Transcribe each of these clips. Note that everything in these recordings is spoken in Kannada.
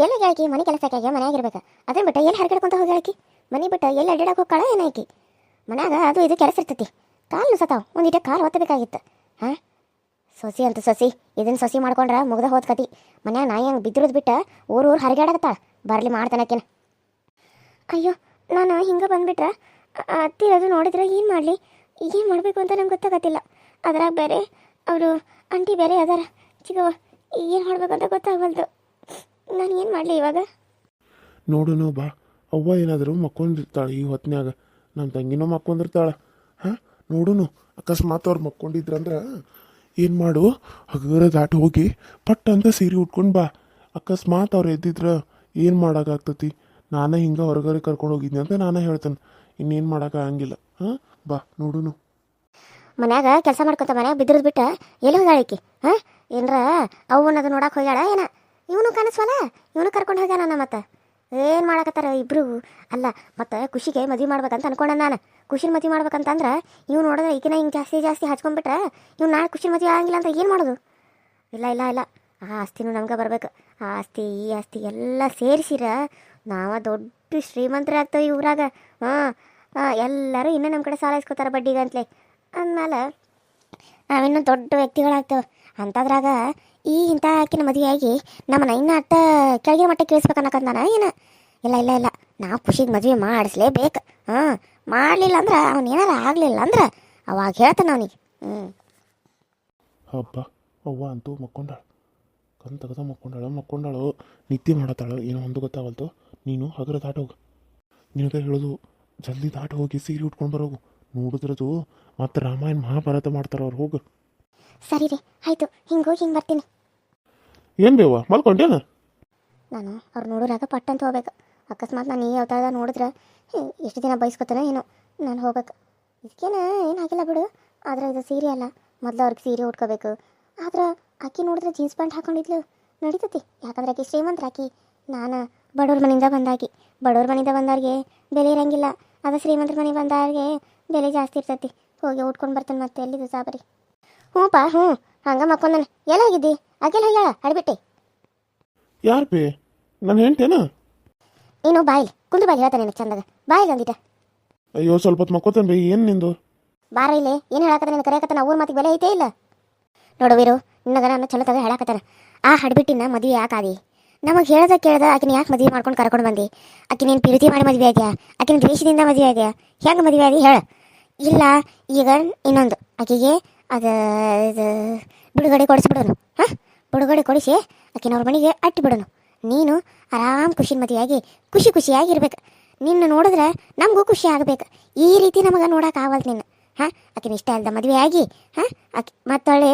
ಎಲ್ಲ ಗೆಳಕಿ ಮನೆ ಕೆಲಸಕ್ಕಾಗಿ ಮನೆಯಾಗಿರ್ಬೇಕು. ಅದನ್ನ ಬಿಟ್ಟು ಎಲ್ಲಿ ಹರ್ಗಡ್ಕೊಂತ ಹೋಗಿ ಗೆಳಕಿ ಮನೆ ಬಿಟ್ಟು ಎಲ್ಲಿ ಅಡ್ಡಾಡಕ್ಕೆ ಹೋಗ್ಕಾಳ ಏನಾಕಿ ಮನ್ಯಾಗ ಅದು ಇದು ಕೆಲಸ ಇರ್ತೈತಿ. ಕಾಲು ನುಸತಾವ ಒಂದಿಟ ಕಾಲು ಒತ್ತಬೇಕಾಗಿತ್ತು. ಹಾಂ ಸೊಸಿ ಅಂತ ಸೊಸಿ ಇದನ್ನ ಸೊಸಿ ಮಾಡ್ಕೊಂಡ್ರೆ ಮುಗ್ದ ಹೋದ್ ಕತಿ. ಮನ್ಯಾಗ ನಾಯಿ ಹಂಗೆ ಬಿದ್ದಿರೋದು ಬಿಟ್ಟು ಊರು ಹರಿಗಾಡಕತ್ತಾಳ. ಬರಲಿ ಮಾಡ್ತಾನಕೇನ. ಅಯ್ಯೋ ನಾನು ಹಿಂಗೆ ಬಂದುಬಿಟ್ರೆ ಅತ್ತಿ ಅದು ನೋಡಿದ್ರೆ ಏನು ಮಾಡಲಿ, ಏನು ಮಾಡಬೇಕು ಅಂತ ನಂಗೆ ಗೊತ್ತಾಗತ್ತಿಲ್ಲ. ಅದ್ರಾಗ ಬೇರೆ ಅವರು ಆಂಟಿ ಬೇರೆ ಅದಾರ ಚಿಗವ, ಏನು ಮಾಡ್ಬೇಕಂತ ಗೊತ್ತಾಗಲ್ದು. ನಾನು ಏನು ಮಾಡಲಿ ಇವಾಗ? ನೋಡುನು ಬಾ, ಅವ್ವ ಏನಾದರೂ ಮಕ್ಕೊಂಡಿರ್ತಾಳೆ ಈ ಹೊತ್ನ್ಯಾಗ, ನಮ್ಮ ತಂಗಿನೂ ಮಕ್ಕೊಂಡಿರ್ತಾಳೆ. ಹಾಂ ನೋಡುನು, ಅಕಸ್ಮಾತ್ ಅವ್ರು ಮಕ್ಕೊಂಡಿದ್ರಂದ್ರೆ ಏನು ಮಾಡು, ಹಗರ ದಾಟಿ ಹೋಗಿ ಪಟ್ ಅಂತ ಸೀರೆ ಉಟ್ಕೊಂಡು ಬಾ. ಅಕಸ್ಮಾತ್ ಅವ್ರು ಎದ್ದಿದ್ರೆ ಏನು ಮಾಡೋಕ್ಕಾಗ್ತತಿ? ನಾನೇ ಹಿಂಗೆ ಹೊರಗಡೆ ಕರ್ಕೊಂಡು ಹೋಗಿದ್ನಿ ಅಂತ ನಾನೇ ಹೇಳ್ತೇನೆ. ಇನ್ನೇನು ಮಾಡೋಕ್ಕಾಗಂಗಿಲ್ಲ. ಹಾಂ ಬಾ ನೋಡುನು. ಮನ್ಯಾಗ ಕೆಲಸ ಮಾಡ್ಕೊತ ಮನ್ಯಾಗ ಬಿದ್ದಿರೋದು ಬಿಟ್ಟು ಎಲ್ಲಿ ಹೋಗ್ಯಾಳಿಕಿ? ಹಾಂ ಏನರ ಅವನದು ನೋಡಕ್ಕೆ ಹೋಗ್ಯಾಳ ಏನ? ಇವನು ಕಾಣಿಸ್ವಲ್ಲ, ಇವನು ಕರ್ಕೊಂಡು ಹೋಗ್ಯಾನ. ಮತ್ತೆ ಏನು ಮಾಡಕತ್ತಾರ ಇಬ್ರು? ಅಲ್ಲ ಮತ್ತು ಖುಷಿಗೆ ಮದುವೆ ಮಾಡ್ಬೇಕಂತ ಅನ್ಕೊಂಡೆ ನಾನು. ಖುಷಿನ ಮದುವೆ ಮಾಡ್ಬೇಕಂತಂದ್ರೆ ಇವ್ನು ನೋಡಿದ್ರೆ ಈಗಿನ ಹಿಂಗೆ ಜಾಸ್ತಿ ಹಚ್ಕೊಂಡ್ಬಿಟ್ರೆ ಇವ್ನು ನಾಳೆ ಖುಷಿನ ಮದುವೆ ಆಗಂಗಿಲ್ಲ ಅಂತ ಏನು ಮಾಡೋದು? ಇಲ್ಲ ಇಲ್ಲ ಇಲ್ಲ, ಆ ಆಸ್ತಿನೂ ನಮ್ಗೆ ಬರ್ಬೇಕು. ಆ ಆಸ್ತಿ ಈ ಆಸ್ತಿ ಎಲ್ಲ ಸೇರಿಸಿರ ನಾವು ದೊಡ್ಡ ಶ್ರೀಮಂತರೇ ಆಗ್ತೇವೆ ಈ ಊರಾಗ. ಹಾಂ ಎಲ್ಲರೂ ಇನ್ನೂ ನಮ್ಮ ಕಡೆ ಸಾಲ ಇಸ್ಕೊತಾರೆ ಬಡ್ಡಿಗಂತಲೇ. ಅಂದಮೇಲೆ ನಾವಿನ್ನೂ ದೊಡ್ಡ ವ್ಯಕ್ತಿಗಳಾಗ್ತೇವೆ. ಅಂಥದ್ರಾಗ ಇಂಥ ಆಕಿನ ಮದುವೆಯಾಗಿ ನಮ್ಮನ್ನ ಇನ್ನೂ ಅಟ್ಟ ಕೆಳಗಿನ ಮಟ್ಟಕ್ಕೆ ಇಳಿಸ್ಬೇಕನ್ನಕಂದಾನ ಏನು? ಇಲ್ಲ ಇಲ್ಲ ಇಲ್ಲ, ನಾವು ಖುಷಿಗೆ ಮದುವೆ ಮಾಡಿಸ್ಲೇಬೇಕು. ಹಾಂ ಮಾಡಲಿಲ್ಲ ಅಂದ್ರೆ ಅವ್ನು ಏನಾರ ಆಗಲಿಲ್ಲ ಅಂದ್ರೆ ಅವಾಗ ಹೇಳ್ತಾನೆ ಅವನಿಗೆ. ಹಬ್ಬ ಅವ್ವ ಅಂತೂ ಮಕ್ಕೊಂಡಾಳು, ಕಣ್ ತೆಗೆದ ಮಕ್ಕೊಂಡಾಳು ನಿದ್ದೆ ಮಾಡತ್ತಾಳು. ಏನೋ ಒಂದು ಗೊತ್ತಾಗಲ್ತು. ನೀನು ಹಗರ ದಾಟೋಗು, ನಿನಗೆ ಹೇಳೋದು ಜಲ್ದಿ ದಾಟ ಹೋಗಿ ಸೀರೆ ಉಟ್ಕೊಂಡು ಬರೋಗು. ನೋಡಿದ್ರದು ಮತ್ತು ರಾಮಾಯಣ ಮಹಾಭಾರತ ಮಾಡ್ತಾರೆ ಅವ್ರು. ಹೋಗು. ಸರಿ ರೀ, ಆಯಿತು. ಹಿಂಗೆ ಹೋಗಿ ಹಿಂಗೆ ಬರ್ತೀನಿ. ಏನು ಬೇವ ಮಲ್ಕೊಂಡೇನ? ನಾನು ಅವ್ರು ನೋಡೋರಾಗ ಪಟ್ಟಂತ ಹೋಗ್ಬೇಕು. ಅಕಸ್ಮಾತ್ ನಾನು ಈ ಅವತಾರದ ನೋಡಿದ್ರೆ ಎಷ್ಟು ದಿನ ಬಯಸ್ಕೊತಾನೆ ಏನೋ. ನಾನು ಹೋಗ್ಬೇಕು. ಇದಕ್ಕೇನ ಏನಾಗಿಲ್ಲ ಬಿಡು. ಆದರೆ ಇದು ಸೀರೆ ಅಲ್ಲ, ಮೊದಲು ಅವ್ರಿಗೆ ಸೀರೆ ಉಟ್ಕೋಬೇಕು. ಆದ್ರೆ ಆಕಿ ನೋಡಿದ್ರೆ ಜೀನ್ಸ್ ಪ್ಯಾಂಟ್ ಹಾಕೊಂಡಿದ್ಲು ನಡೀತತಿ. ಯಾಕಂದ್ರೆ ಆಕಿ ಶ್ರೀಮಂತರ ಆಕಿ. ನಾನು ಬಡವ್ರ ಮನೆಯಿಂದ ಬಂದಾಕಿ. ಬಡವ್ರ ಮನೆಯಿಂದ ಬಂದವ್ರಿಗೆ ಬೆಲೆ ಇರೋಂಗಿಲ್ಲ. ಅದು ಶ್ರೀಮಂತರ ಮನೆಗೆ ಬಂದವ್ರಿಗೆ ಬೆಲೆ ಜಾಸ್ತಿ ಇರ್ತೈತಿ. ಹೋಗಿ ಉಟ್ಕೊಂಡು ಬರ್ತಾನೆ ಮತ್ತೆ ಎಲ್ಲಿದ್ದು ಸಾಬರಿ. ಹ್ಞೂಪ್ಪ ಹ್ಞೂ, ಹಂಗೆ ಮಕ್ಕೊಂದಾನೆ. ಎಲ್ಲ ಹೋಗಿದ್ದಿ? ಆಕೆಲ್ಲ ಹೋಗ್ಯಾಳ ಅಡ್ಬಿಟ್ಟೆ. ಯಾರು ಬೇ? ನಾನು ಹೇಳ್ತೇನ? ನೀನು ಬಾಯಿಲಿ ಕುಂದು ಬಾಯಿ ಹೇಳ್ತಾನೆ ನಿನಗೆ ಚಂದಾಗ. ಬಾಯಿಲಿ ಅಂದಿಟ. ಅಯ್ಯೋ ಸ್ವಲ್ಪ ಹೊತ್ತು ಮಕ್ಕೋತಾನೆ ಬೇ. ಏನು ನಿಂದು? ಬಾರ ಇಲ್ಲಿ. ಏನು ಹೇಳಕತ್ತಾನೆ ನಿನ್ನ ಕರೆಯಕತ್ತಾನ? ಊರ ಮಾತಿಗೆ ಬೆಲೆ ಐತೆ ಇಲ್ಲ ನೋಡು ವೀರು. ನಿನ್ನಗ ನಾನು ಚಲೋ ತಗ ಹೇಳಕತ್ತಾನ. ಆ ಹಡ್ಬಿಟ್ಟಿನ ಮದುವೆ ಯಾಕಾದಿ? ನಮಗೆ ಕೇಳ್ದ ಆಕಿನ ಯಾಕೆ ಮದುವೆ ಮಾಡ್ಕೊಂಡು ಕರ್ಕೊಂಡು ಬಂದು? ಆಕಿನೇನು ಪ್ರೀತಿ ಮಾಡಿ ಮದುವೆ ಆದ್ಯಾ? ಆಕಿನ ದ್ವೇಷದಿಂದ ಮದುವೆ ಆದ್ಯಾ? ಹೆಂಗೆ ಮದುವೆ ಆದಿ ಹೇಳ? ಇಲ್ಲ ಈಗ ಇನ್ನೊಂದು ಆಕಿಗೆ ಅದು ಇದು ಬಿಡುಗಡೆ ಕೊಡಿಸ್ಬಿಡೋನು. ಹಾಂ ಬಿಡುಗಡೆ ಕೊಡಿಸಿ ಆಕಿನವ್ರ ಮನೆಗೆ ಅಟ್ಟು ಬಿಡೋನು. ನೀನು ಆರಾಮ್ ಖುಷಿನ ಮದುವೆಯಾಗಿ ಖುಷಿಯಾಗಿರ್ಬೇಕು. ನಿನ್ನ ನೋಡಿದ್ರೆ ನಮಗೂ ಖುಷಿ ಆಗಬೇಕು. ಈ ರೀತಿ ನಮಗೆ ನೋಡೋಕೆ ಆಗಲ್ದು ನಿನ್ನ. ಹಾಂ ಆಕಿನ ಇಷ್ಟ ಇಲ್ಲದ ಮದುವೆ ಆಗಿ ಹಾಂ ಆಕಿ ಮತ್ತೊಳ್ಳೆ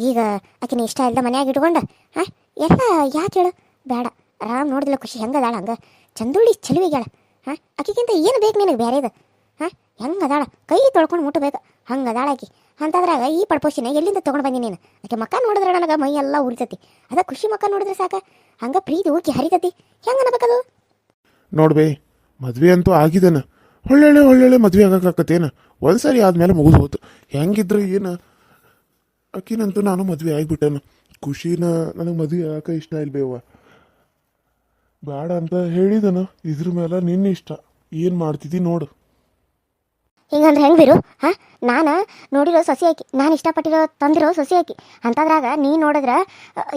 ಈಗ ಆಕಿನ ಇಷ್ಟ ಇಲ್ಲದ ಮನೆಯಾಗಿ ಇಟ್ಕೊಂಡು ಹಾಂ ಎಲ್ಲ ಯಾಕೆ ಹೇಳು? ಬೇಡ. ಆರಾಮ್ ನೋಡಿದ್ಲ ಖುಷಿ ಹೆಂಗದಾಳ ಹಂಗೆ ಚಂದುಳ್ಳಿ ಚೆಲುವಿಗ್ಯಾಳ. ಹಾಂ ಆಕಿಗಿಂತ ಏನು ಬೇಕು ನಿನಗೆ ಬೇರೆದು? ಹಾಂ ಹೆಂಗದಾಳ ಕೈ ತೊಳ್ಕೊಂಡು ಮುಟ್ಟಬೇಕು ಹಂಗದಾಳ ಆಕಿ. ಅಂಥದ್ರಾಗ ಈ ಪಡ್ಪೋಷಿನ ಎಲ್ಲಿಂದ ತೊಗೊಂಡು ಬಂದಿ ನೀನು? ಆಕೆ ಮಕ್ಕ ನೋಡಿದ್ರೆ ನನಗೆ ಮೈ ಎಲ್ಲ ಉರಿತತಿ. ಅದ ಖುಷಿ ಮಕ್ಕ ನೋಡಿದ್ರೆ ಸಾಕ ಹಂಗೆ ಪ್ರೀತಿ ಊಕಿ ಹರಿತತಿ. ಹೆಂಗೆ ಅನ್ಬೇಕದು? ನೋಡ್ಬೇ, ಮದುವೆ ಅಂತೂ ಆಗಿದ್ದೇನೆ. ಒಳ್ಳೊಳ್ಳೆ ಮದುವೆ ಆಗಕ್ಕಾಕತ್ತೇನು? ಒಂದ್ಸರಿ ಆದಮೇಲೆ ಮುಗಿದು ಹೋತು. ಹೆಂಗಿದ್ರೆ ಏನು? ಅಕ್ಕಿನಂತೂ ನಾನು ಮದುವೆ ಆಗಿಬಿಟ್ಟೇನು. ಖುಷಿನ ನನಗೆ ಮದುವೆ ಆಗಕ್ಕೆ ಇಷ್ಟ ಇಲ್ಲ ಬೇವ. ಬೇಡ ಅಂತ ಹೇಳಿದನು. ಇದ್ರ ಮೇಲೆ ನಿನ್ನ ಇಷ್ಟ. ಏನು ಮಾಡ್ತಿದ್ದಿ ನೋಡು. ಹಿಂಗಂದ್ರೆ ಹೆಂಗೆ ಬೀರು? ಹಾಂ ನಾನು ನೋಡಿರೋ ಸೊಸೆ ಆಕಿ, ನಾನು ಇಷ್ಟಪಟ್ಟಿರೋ ತಂದಿರೋ ಸೊಸೆ ಆಕಿ. ಅಂಥದ್ರಾಗ ನೀನು ನೋಡಿದ್ರೆ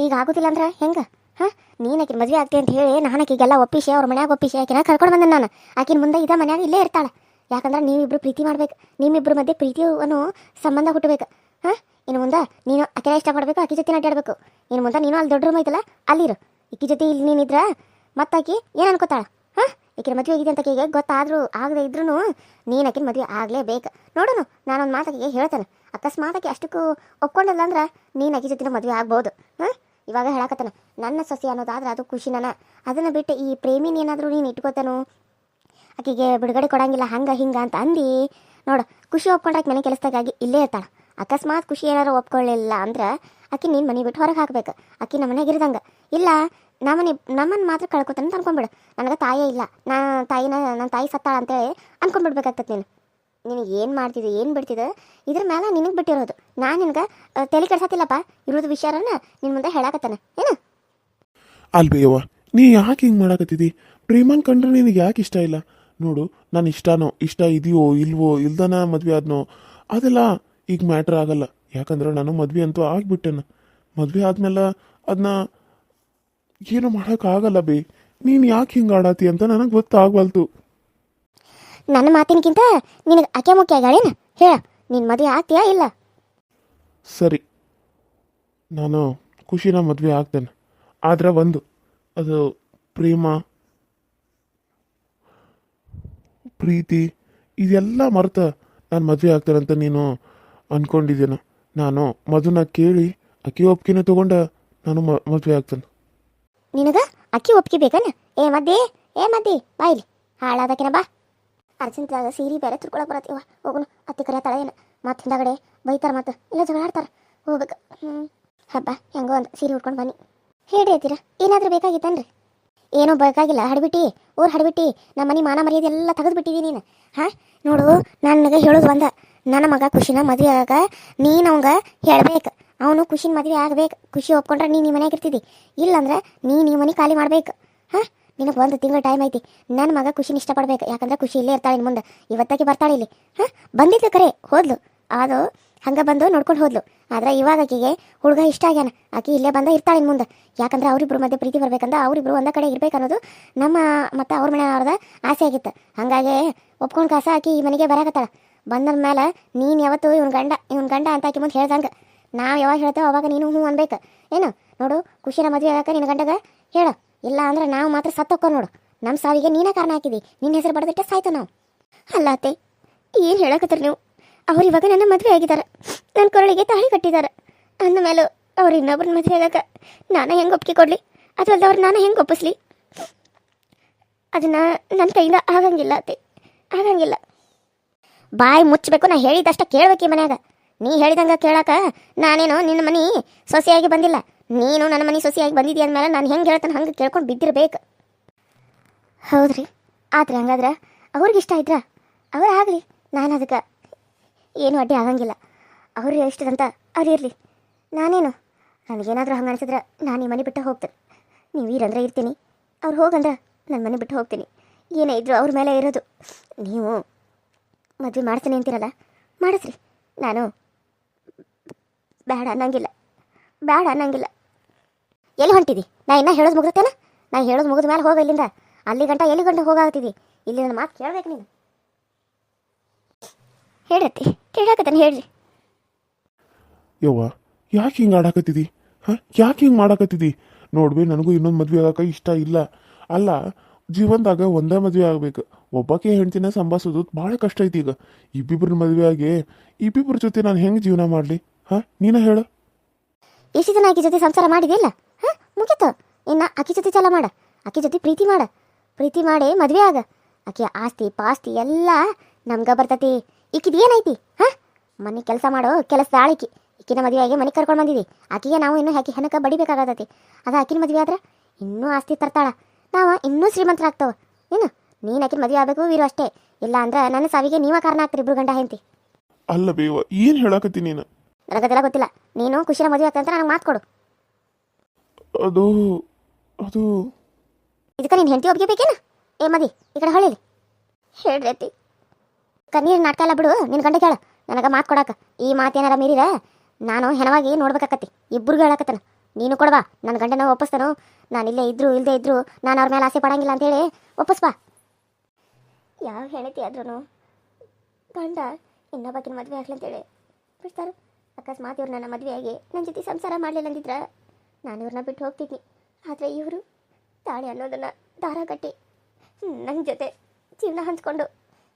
ಈಗ ಆಗೋದಿಲ್ಲ ಅಂದ್ರೆ ಹೆಂಗೆ? ಹಾಂ ನೀನು ಆಕಿನ ಮದುವೆ ಆಗ್ತಿ ಅಂತ ಹೇಳಿ ನಾನು ಆಕಿಗೆಲ್ಲ ಒಪ್ಪಿಸಿ ಅವ್ರ ಮನ್ಯಾಗ ಒಪ್ಪಿಸಿ ಆಕಿನ ಕರ್ಕೊಂಡು ಬಂದೆ ನಾನು. ಆಕಿನ ಮುಂದೆ ಇದೇ ಮನ್ಯಾಗ ಇಲ್ಲೇ ಇರ್ತಾಳೆ. ಯಾಕಂದ್ರೆ ನೀವಿಬ್ರು ಪ್ರೀತಿ ಮಾಡ್ಬೇಕು. ನಿಮ್ಮಿಬ್ಬರ ಮಧ್ಯೆ ಪ್ರೀತಿಯನ್ನು ಸಂಬಂಧ ಹುಟ್ಟಬೇಕು. ಹಾಂ ಇನ್ನು ಮುಂದೆ ನೀನು ಆಕೆನ ಇಷ್ಟಪಡಬೇಕು, ಆಕಿ ಜೊತೆ ಅಡ್ಡಾಡಬೇಕು. ಇನ್ನು ಮುಂದೆ ನೀನು ಅಲ್ಲಿ ದೊಡ್ಡ ರೂಮ್ ಐತಲ್ಲ ಅಲ್ಲಿರು. ಈಕಿ ಜೊತೆ ಇಲ್ಲಿ ನೀನಿದ್ರೆ ಮತ್ತಾಕಿ ಏನು ಅನ್ಕೋತಾಳ? ಹಾಂ ಈಕಿನ ಮದುವೆ ಆಗಿದೆ ಅಂತ ಆಕೆಗೆ ಗೊತ್ತಾದರೂ ಆಗದೆ ಇದ್ರೂ ನೀನು ಆಕಿನ ಮದುವೆ ಆಗಲೇಬೇಕು. ನೋಡೋಣ, ನಾನೊಂದು ಮಾತಾಕಿಗೆ ಹೇಳ್ತೇನೆ. ಅಕಸ್ಮಾತ್ ಆಕೆ ಅಷ್ಟಕ್ಕೂ ಒಪ್ಕೊಂಡಿಲ್ಲ ಅಂದ್ರೆ ನೀನು ಆಕಿ ಜೊತೆ ಮದುವೆ ಆಗ್ಬೋದು. ಹಾಂ ಇವಾಗ ಹೇಳಕತ್ತಾನ ನನ್ನ ಸೊಸೆ ಅನ್ನೋದಾದ್ರೆ ಅದು ಖುಷಿನ. ಅದನ್ನು ಬಿಟ್ಟು ಈ ಪ್ರೇಮಿನ ಏನಾದರೂ ನೀನು ಇಟ್ಕೋತಾನು ಆಕೆಗೆ ಬಿಡುಗಡೆ ಕೊಡಂಗಿಲ್ಲ ಹಂಗೆ ಹಿಂಗೆ ಅಂತ ಅಂದು ನೋಡು. ಖುಷಿ ಒಪ್ಕೊಂಡ್ರೆ ಮನೆ ಕೆಲಸದಾಗಿ ಇಲ್ಲೇ ಇರ್ತಾಳೆ. ಅಕಸ್ಮಾತ್ ಖುಷಿ ಏನಾರು ಒಪ್ಕೊಳ್ಳಿಲ್ಲ ಅಂದ್ರೆ ಆಕೆ ನೀನು ಮನೆ ಬಿಟ್ಟು ಹೊರಗೆ ಹಾಕ್ಬೇಕು. ಆಕೆ ನಮ್ಮ ಮನೆಗೆ ಇರ್ದಂಗೆ ಇಲ್ಲ. ನಮ್ಮನ್ನು ಮಾತ್ರ ಕಳ್ಕೊತಾನೆ ಅಂತ ಅನ್ಕೊಂಡ್ಬಿಡು. ನನಗೆ ತಾಯೇ ಇಲ್ಲ, ನನ್ನ ತಾಯಿ ಸತ್ತಾಳ ಅಂತೇಳಿ ಅನ್ಕೊಂಡ್ಬಿಡ್ಬೇಕಾಗ್ತದೆ. ನಿನಗೆ ಏನು ಮಾಡ್ತಿದ್ದೆ ಏನು ಬಿಡ್ತಿದ್ದೆ ಇದ್ರ ಮೇಲೆ ನಿನಗೆ ಬಿಟ್ಟಿರೋದು. ನಾನು ನಿನಗೆ ತಲೆ ಕೆಡ್ಸತ್ತಿಲ್ಲಪ್ಪ. ಇರೋದು ವಿಚಾರನ ನಿನ್ನ ಮುಂದೆ ಹೇಳಕತ್ತಾನೆ ಏನು? ಅಲ್ಬೇಯವ್ವ, ನೀ ಯಾಕೆ ಹಿಂಗೆ ಮಾಡಕತ್ತಿದ್ದಿ? ಪ್ರೇಮನ್ ಕಂಡ್ರೆ ನಿನಗೆ ಯಾಕೆ ಇಷ್ಟ ಇಲ್ಲ? ನೋಡು, ನಾನು ಇಷ್ಟ ಇದೆಯೋ ಇಲ್ವೋ ಇಲ್ದನ ಮದ್ವೆ ಆದ್ನೋ ಅದೆಲ್ಲ ಈಗ ಮ್ಯಾಟ್ರ್ ಆಗಲ್ಲ. ಯಾಕಂದ್ರೆ ನಾನು ಮದ್ವೆ ಅಂತೂ ಆಗ್ಬಿಟ್ಟೆನ. ಮದ್ವೆ ಆದ್ಮೇಲೆ ಅದನ್ನ ಏನು ಮಾಡೋಕ್ಕಾಗಲ್ಲ ಬೇ. ನೀನು ಯಾಕೆ ಹಿಂಗೆ ಆಡಾತಿ ಅಂತ ನನಗೆ ಗೊತ್ತಾಗವಲ್ತು. ನನ್ನ ಮಾತಿನಕ್ಕಿಂತ ನಿನಗೆ ಆಕೆ ಮುಖ್ಯ ಆಗ್ಯಾಳೇನು? ಹೇಳ, ನಿನ್ನ ಮದುವೆ ಆಗ್ತೀಯಾ ಇಲ್ಲ? ಸರಿ, ನಾನು ಖುಷಿನ ಮದುವೆ ಆಗ್ತೇನೆ. ಆದ್ರೆ ಒಂದು, ಅದು ಪ್ರೇಮ ಪ್ರೀತಿ ಇದೆಲ್ಲ ಮರೆತ ನಾನು ಮದುವೆ ಆಗ್ತೇನಂತ ನೀನು ಅಂದ್ಕೊಂಡಿದ್ದೇನೆ. ನಾನು ಮದುನ ಕೇಳಿ ಅಕ್ಕಿ ಒಪ್ಪಿಗೆನ ತಗೊಂಡ ನಾನು ಮದುವೆ ಆಗ್ತೇನೆ. ನಿನಗ ಅಕ್ಕಿ ಒಪ್ಪಿಗೆ ಬೇಕನ? ಏ ಮದ್ದಿ ಬಾಯಿಲಿ ಹಾಳಾದಕಿನ ಬಾ. ಅರ್ಜೆಂಟ್ದಾಗ ಸೀರೆ ಬೇರೆ ತುರ್ಕೊಳಕ್ ಬರತ್ತೀವ. ಹೋಗುನು, ಅತ್ತಿ ಕರೆಯತ್ತಾಳ ಏನು? ಮತ್ತೆ ಹಿಂದಾಗಡೆ ಬೈತಾರ, ಮತ್ತೆ ಇಲ್ಲ ಜಗಳ ಆಡ್ತಾರ. ಹೋಗ್ಬೇಕು. ಹಬ್ಬ ಹೆಂಗೋ ಒಂದು ಸೀರೆ ಉಟ್ಕೊಂಡು ಬನ್ನಿ. ಹೇಳಿ ಅಂತೀರ, ಏನಾದರೂ ಬೇಕಾಗಿತ್ತನ್ರಿ? ಏನೂ ಬೇಕಾಗಿಲ್ಲ. ಹಡ್ಬಿಟ್ಟು ಊರು ಹಡ್ಬಿಟ್ಟು ನಮ್ಮ ಮನೆ ಮಾನ ಮರ್ಯಾದೆ ಎಲ್ಲ ತೆಗೆದುಬಿಟ್ಟಿದ್ದೀನಿ ನೀನು. ಹಾಂ ನೋಡು, ನನಗೆ ಹೇಳೋದು ಒಂದ, ನನ್ನ ಮಗ ಖುಷಿನ ಮದುವೆ ಆಗ ನೀನು ಅವಂಗ ಹೇಳ್ಬೇಕು. ಅವನು ಖುಷಿನ ಮದುವೆ ಆಗ್ಬೇಕು. ಖುಷಿ ಒಪ್ಕೊಂಡ್ರೆ ನೀನು ಮನೆಯಾಗ ಇರ್ತಿದ್ದಿ, ಇಲ್ಲಾಂದ್ರೆ ನೀನು ಮನೆ ಖಾಲಿ ಮಾಡ್ಬೇಕು. ಹಾಂ, ನಿನಗೆ ಒಂದು ತಿಂಗಳ ಟೈಮ್ ಐತಿ. ನನ್ನ ಮಗ ಖುಷಿನ ಇಷ್ಟಪಡ್ಬೇಕು. ಯಾಕಂದ್ರೆ ಖುಷಿ ಇಲ್ಲೇ ಇರ್ತಾಳೆ ಮುಂದೆ. ಇವತ್ತಾಗಿ ಬರ್ತಾಳೆ ಇಲ್ಲಿ. ಹಾಂ, ಬಂದಿದ್ದು ಕರೆ ಹೋದ್ಲು, ಅದು ಹಂಗೆ ಬಂದು ನೋಡ್ಕೊಂಡು ಹೋದ್ಲು. ಆದ್ರೆ ಇವಾಗ ಆಕಿಗೆ ಹುಡುಗ ಇಷ್ಟ ಆಗ್ಯಾನ. ಆಕಿ ಇಲ್ಲೇ ಬಂದ ಇರ್ತಾಳೆ ಮುಂದೆ. ಯಾಕಂದ್ರೆ ಅವರಿಬ್ರು ಮಧ್ಯೆ ಪ್ರೀತಿ ಬರ್ಬೇಕಂದ್ರೆ ಅವರಿಬ್ರು ಒಂದ ಕಡೆ ಇರ್ಬೇಕು ಅನ್ನೋದು ನಮ್ಮ ಮತ್ತು ಅವ್ರ ಮನೆಯವ್ರದ ಆಸೆ ಆಗಿತ್ತು. ಹಾಗಾಗಿ ಒಪ್ಕೊಂಡು ಕಾಸ ಆಕಿ ಈ ಮನೆಗೆ ಬರಾಕತ್ತಾಳ. ಬಂದ ಮೇಲೆ ನೀನು ಯಾವತ್ತು ಇವನ್ ಗಂಡ ಅಂತ ಆಕಿ ಮುಂದೆ ಹೇಳ್ದಂಗೆ ನಾವು ಯಾವಾಗ ಹೇಳ್ತೇವೆ ಅವಾಗ ನೀನು ಹ್ಞೂ ಅನ್ಬೇಕು. ಏನು ನೋಡು, ಖುಷಿನ ಮದುವೆ ಆಗಕ್ಕೆ ನಿನ್ನ ಗಂಡಗ ಹೇಳು. ಇಲ್ಲ ಅಂದ್ರೆ ನಾವು ಮಾತ್ರ ಸತ್ತೋಕ್ಕೋ ನೋಡು. ನಮ್ಮ ಸಾವಿಗೆ ನೀನೇ ಕಾರಣ ಹಾಕಿದಿ. ನಿನ್ನ ಹೆಸರು ಬಡ್ದಿಟ್ಟೆ ಸಾಯ್ತು ನಾವು. ಅಲ್ಲ ಅತ್ತೆ, ಏನು ಹೇಳಕತ್ತೀರಿ ನೀವು? ಅವ್ರು ಇವಾಗ ನನ್ನ ಮದುವೆ ಆಗಿದ್ದಾರೆ, ನನ್ನ ಕೊರಳಿಗೆ ತಾಳಿ ಕಟ್ಟಿದ್ದಾರೆ. ಅಂದಮೇಲೆ ಅವ್ರು ಇನ್ನೊಬ್ರನ್ನ ಮದುವೆ ಆಗಕ್ಕೆ ನಾನು ಹೆಂಗೆ ಒಪ್ಪಿಗೆ ಕೊಡಲಿ? ಅಥವಾ ಅವ್ರು ನಾನು ಹೆಂಗೆ ಒಪ್ಪಿಸ್ಲಿ? ಅದನ್ನು ನನ್ನ ಕೈಯಿಂದ ಆಗಂಗಿಲ್ಲ ಅತ್ತೆ, ಆಗಂಗಿಲ್ಲ. ಬಾಯಿ ಮುಚ್ಚಬೇಕು. ನಾ ಹೇಳಿದಷ್ಟ ಕೇಳ್ಬೇಕು ಈ ಮನ್ಯಾಗ. ನೀ ಹೇಳಿದಂಗೆ ಕೇಳಾಕ ನಾನೇನು ನಿನ್ನ ಮನೆ ಸೊಸೆಯಾಗಿ ಬಂದಿಲ್ಲ. ನೀನು ನನ್ನ ಮನೆ ಸೊಸೆಯಾಗಿ ಬಂದಿದ್ದೀಯ ಅಂದಮೇಲೆ ನಾನು ಹೆಂಗೆ ಹೇಳ್ತಾನೆ ಹಂಗೆ ಕೇಳ್ಕೊಂಡು ಬಿದ್ದಿರ್ಬೇಕು. ಹೌದ್ರಿ, ಆದ್ರೆ ಹಂಗಾದ್ರೆ ಅವ್ರಿಗೆ ಇಷ್ಟ ಇದ್ರ ಅವ್ರು ಆಗಲಿ. ನಾನು ಅದಕ್ಕೆ ಏನು ಅಡ್ಡಿ ಆಗಂಗಿಲ್ಲ. ಅವ್ರು ಎಷ್ಟದಂತ ಅವ್ರು ಇರಲಿ. ನಾನೇನು ನನಗೇನಾದರೂ ಹಂಗೆ ಅನಿಸಿದ್ರೆ ನಾನು ಈ ಮನೆ ಬಿಟ್ಟು ಹೋಗ್ತೇನೆ. ನೀವು ಇರಂದ್ರೆ ಇರ್ತೀನಿ, ಅವ್ರು ಹೋಗಂದ್ರೆ ನನ್ನ ಮನೆ ಬಿಟ್ಟು ಹೋಗ್ತೀನಿ. ಏನೇ ಇದ್ರು ಅವ್ರ ಮೇಲೆ ಇರೋದು. ನೀವು ಮದುವೆ ಮಾಡ್ತೀನಿ ಅಂತೀರಲ್ಲ, ಮಾಡಿಸ್ರಿ. ನಾನು ಬೇಡ ಅನ್ನಂಗಿಲ್ಲ. ಎಲ್ಲಿ ಹೊಂಟಿದಿ? ನಾ ಇನ್ನೂ ಹೇಳೋದು ಮುಗಿದತ್ತೇನ? ನಾ ಹೇಳೋದು ಮುಗಿದ ಮೇಲೆ ಹೋಗ ಇಲ್ಲಿಂದ. ಅಲ್ಲಿ ಗಂಟ ಎಲ್ಲಿ ಗಂಟ ಹೋಗಾಗ್ತಿದ್ದಿ? ಇಲ್ಲಿ ನನ್ನ ಮಾತು ಕೇಳ್ಬೇಕು ನೀನು. ಹೇಳತ್ತಿ, ಕೇಳಾಕತ್ತಾನೆ ಹೇಳ್ರಿ. ಯವ್ವ, ಯಾಕೆ ಹಿಂಗೆ ಆಡಾಕತ್ತಿದಿ? ಹಾಂ, ಯಾಕೆ ಹಿಂಗೆ ಮಾಡಾಕತ್ತಿದಿ? ನೋಡ್ಬೇ, ನನಗೂ ಇನ್ನೊಂದು ಮದುವೆ ಆಗಕ್ಕೆ ಇಷ್ಟ ಇಲ್ಲ. ಅಲ್ಲ, ಜೀವನದಾಗ ಒಂದೇ ಮದುವೆ ಆಗಬೇಕು. ಒಬ್ಬಾಕೆ ಹೆಂಡ್ತಿನ ಸಂಭಾಳಿಸೋದು ಭಾಳ ಕಷ್ಟ ಐತಿ. ಈಗ ಇಬ್ಬಿಬ್ರ ಮದುವೆ ಆಗಿ ಇಬ್ಬಿಬ್ರ ಜೊತೆ ನಾನು ಹೆಂಗೆ ಜೀವನ ಮಾಡಲಿ? ಹಾಂ, ನೀನ ಹೇಳು. ಎಷ್ಟು ದಿನ ಆಕಿ ಜೊತೆ ಸಂಸಾರ ಮಾಡಿದೆಯಲ್ಲ? ಹಾಂ, ಮುಗೀತು. ಇನ್ನು ಆಕಿ ಜೊತೆ ಚಾಲ ಮಾಡ. ಆಕಿ ಜೊತೆ ಪ್ರೀತಿ ಮಾಡಿ ಮದುವೆ ಆಗ. ಆಕಿ ಆಸ್ತಿ ಪಾಸ್ತಿ ಎಲ್ಲ ನಮ್ಗೆ ಬರ್ತತಿ. ಈಕಿದು ಏನೈತಿ? ಹಾಂ, ಮನೆ ಕೆಲಸ ಮಾಡೋ ಕೆಲಸದ ಆಳಿಕಿ. ಈಕಿನ ಮದುವೆ ಆಗಿ ಮನೆಗೆ ಕರ್ಕೊಂಡು ಬಂದಿದ್ದಿ. ಆಕಿಗೆ ನಾವು ಇನ್ನೂ ಆಕಿ ಹೆನಕ್ಕೆ ಬಡಿಬೇಕಾಗತೈತಿ. ಅದು ಆಕಿನ ಮದುವೆ ಆದ್ರೆ ಇನ್ನೂ ಆಸ್ತಿ ತರ್ತಾಳ. ನಾವು ಇನ್ನೂ ಶ್ರೀಮಂತರಾಗ್ತಾವ. ನೀನು ಆಕಿನ ಮದುವೆ ಆಗಬೇಕು ವೀರು ಅಷ್ಟೇ. ಇಲ್ಲ ಅಂದ್ರೆ ನನ್ನ ಸಾವಿಗೆ ನೀವ ಕಾರಣ ಆಗ್ತೀರಿ, ಇಬ್ರು ಗಂಡ ಹೆಂಡತಿ. ಅಲ್ಲ ಬೇವ, ಏನು ಹೇಳಾಕತ್ತಿ ನೀನು? ನನಗದೆಲ್ಲ ಗೊತ್ತಿಲ್ಲ. ನೀನು ಖುಷಿನ ಮದುವೆ ಆಗ್ತಂತ ನನಗೆ ಮಾತು ಕೊಡು. ಅದು ಇದಕ್ಕೆ ನೀನು ಹೆಂಡತಿ ಒಪ್ಪಿಗೆ ಬೇಕೇನ? ಏ ಮದಿ, ಈ ಕಡೆ ಹೊಳಿಲಿ ಹೇಳ್ರಿ ಅತ್ತಿ. ಕಣ್ಣೀರು ನಾಟಕ ಎಲ್ಲ ಬಿಡು. ನಿನ್ನ ಗಂಡ ಕೇಳ ನನಗೆ ಮಾತು ಕೊಡಾಕ. ಈ ಮಾತೇನಾರ ಮೀರಿರ ನಾನು ಹೆಣವಾಗಿ ನೋಡ್ಬೇಕಾಕತ್ತಿ. ಇಬ್ಬರಿಗೂ ಹೇಳಕತ್ತನ. ನೀನು ಕೊಡವಾ, ನನ್ನ ಗಂಡನ ಒಪ್ಪಿಸ್ತಾನೋ. ನಾನು ಇಲ್ಲೇ ಇದ್ರು ಇಲ್ಲದೆ ಇದ್ರು ನಾನು ಅವ್ರ ಮೇಲೆ ಆಸೆ ಪಡಂಗಿಲ್ಲ ಅಂತೇಳಿ ಒಪ್ಪಿಸ್ಬಾ. ಯಾವ ಹೆಣತಿ ಆದ್ರೂ ಗಂಡ ಇನ್ನೊಬ್ಬಕಿನ ಮದುವೆ ಆಗ್ಲಿ ಅಂತೇಳಿ ಬಿಡ್ತಾರ. ಅಕಸ್ಮಾತ್ ಇವ್ರು ನನ್ನ ಮದುವೆ ಆಗಿ ನನ್ನ ಜೊತೆ ಸಂಸಾರ ಮಾಡಲಿಲ್ಲ ಅಂದಿದ್ರೆ ನಾನು ಇವ್ರನ್ನ ಬಿಟ್ಟು ಹೋಗ್ತಿದ್ನಿ. ಆದರೆ ಇವರು ತಾಳಿ ಅನ್ನೋದನ್ನು ದಾರ ಕಟ್ಟಿ ನನ್ನ ಜೊತೆ ಜೀವನ ಹಂಚ್ಕೊಂಡು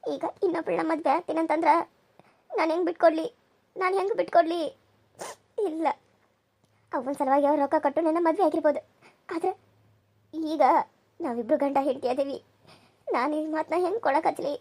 ಈಗ ಇನ್ನೊಬ್ಬಳನ್ನ ಮದುವೆ ಆಗ್ತೀನಂತಂದ್ರೆ ನಾನು ಹೆಂಗೆ ಬಿಟ್ಕೊಡ್ಲಿ? ಇಲ್ಲ, ಅವನ ಸಲುವಾಗಿ ಅವ್ರು ರೊಕ್ಕ ಕಟ್ಟು ನನ್ನ ಮದುವೆ ಆಗಿರ್ಬೋದು. ಆದರೆ ಈಗ ನಾವಿಬ್ಬರು ಗಂಡ ಹೆಂಡತಿ ಅದೇವಿ. ನಾನು ಈ ಮಾತನ್ನ ಹೆಂಗೆ ಕೊಡೋಕೆ ಹಚ್ಚಲಿ?